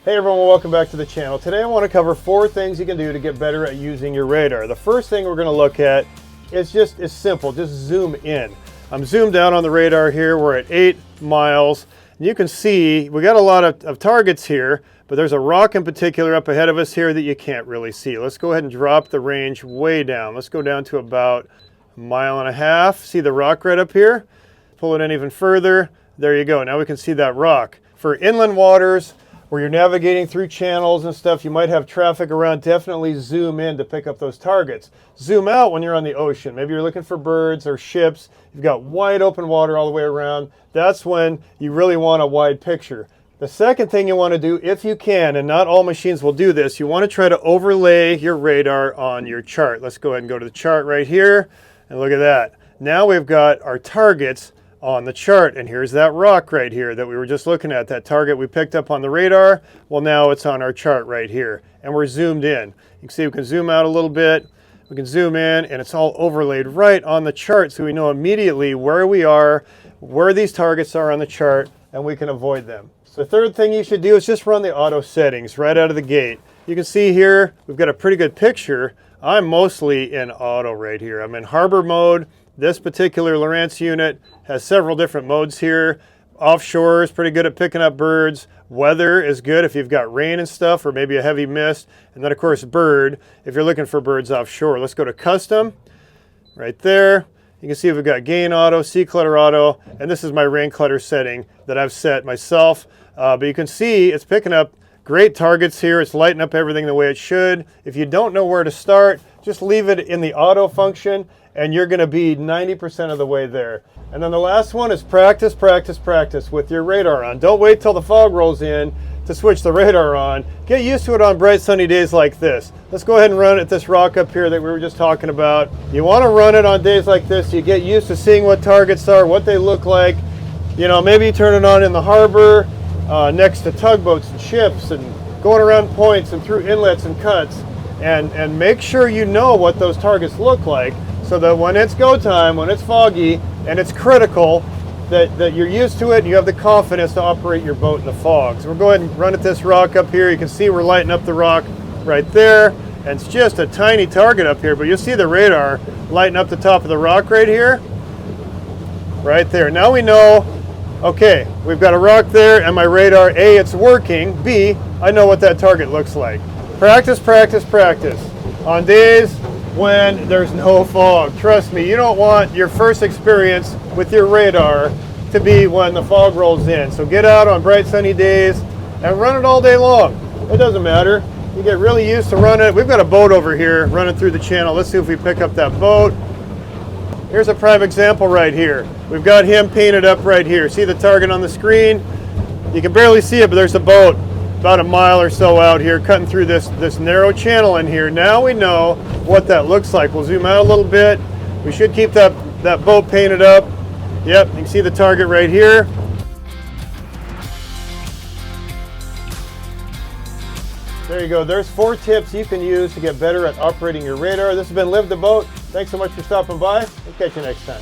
Hey everyone, welcome back to the channel. Today I want to cover 4 things you can do to get better at using your radar. The first thing we're going to look at is simple, just zoom in. I'm zoomed out on the radar here, we're at 8 miles. And you can see we got a lot of targets here, but there's a rock in particular up ahead of us here that you can't really see. Let's go ahead and drop the range way down. Let's go down to about 1.5 miles. See the rock right up here? Pull it in even further. There you go. Now we can see that rock. For inland waters, where you're navigating through channels and stuff, you might have traffic around, definitely zoom in to pick up those targets. Zoom out when you're on the ocean. Maybe you're looking for birds or ships. You've got wide open water all the way around. That's when you really want a wide picture. The second thing you want to do, if you can, and not all machines will do this, you want to try to overlay your radar on your chart. Let's go ahead and go to the chart right here, and look at that. Now we've got our targets on the chart, and here's that rock right here that we were just looking at, that target we picked up on the radar. Well, now it's on our chart right here, and we're zoomed in. You can see we can zoom out a little bit, we can zoom in, and it's all overlaid right on the chart, so we know immediately where we are, where these targets are on the chart, and we can avoid them. So the third thing you should do is just run the auto settings right out of the gate. You can see here we've got a pretty good picture. I'm mostly in auto right here. I'm in harbor mode. This particular Lowrance unit has several different modes here. Offshore is pretty good at picking up birds. Weather is good if you've got rain and stuff, or maybe a heavy mist. And then of course bird, if you're looking for birds offshore. Let's go to custom, right there. You can see we've got gain auto, sea clutter auto, and this is my rain clutter setting that I've set myself. But you can see it's picking up great targets here. It's lighting up everything the way it should. If you don't know where to start, just leave it in the auto function, and you're going to be 90% of the way there. And then the last one is practice, practice, practice with your radar on. Don't wait till the fog rolls in to switch the radar on. Get used to it on bright sunny days like this. Let's go ahead and run it at this rock up here that we were just talking about. You want to run it on days like this. You get used to seeing what targets are, what they look like. You know, maybe you turn it on in the harbor, next to tugboats and ships, and going around points and through inlets and cuts, and make sure you know what those targets look like, so that when it's go time, when it's foggy and it's critical, that you're used to it and you have the confidence to operate your boat in the fog. So we'll go ahead and run at this rock up here. You can see we're lighting up the rock right there, and it's just a tiny target up here, but you'll see the radar lighting up the top of the rock right here, right there. Now we know, okay, we've got a rock there, and my radar, A, it's working, B, I know what that target looks like. Practice, practice, practice. On days when there's no fog. Trust me, you don't want your first experience with your radar to be when the fog rolls in. So get out on bright sunny days and run it all day long. It doesn't matter. You get really used to running it. We've got a boat over here running through the channel. Let's see if we pick up that boat. Here's a prime example right here. We've got him painted up right here. See the target on the screen? You can barely see it, but there's a boat about 1 mile or so out here cutting through this narrow channel in here. Now we know what that looks like. We'll zoom out a little bit. We should keep that boat painted up. Yep, you can see the target right here. There you go. There's 4 tips you can use to get better at operating your radar. This has been Live the Boat. Thanks so much for stopping by. We'll catch you next time.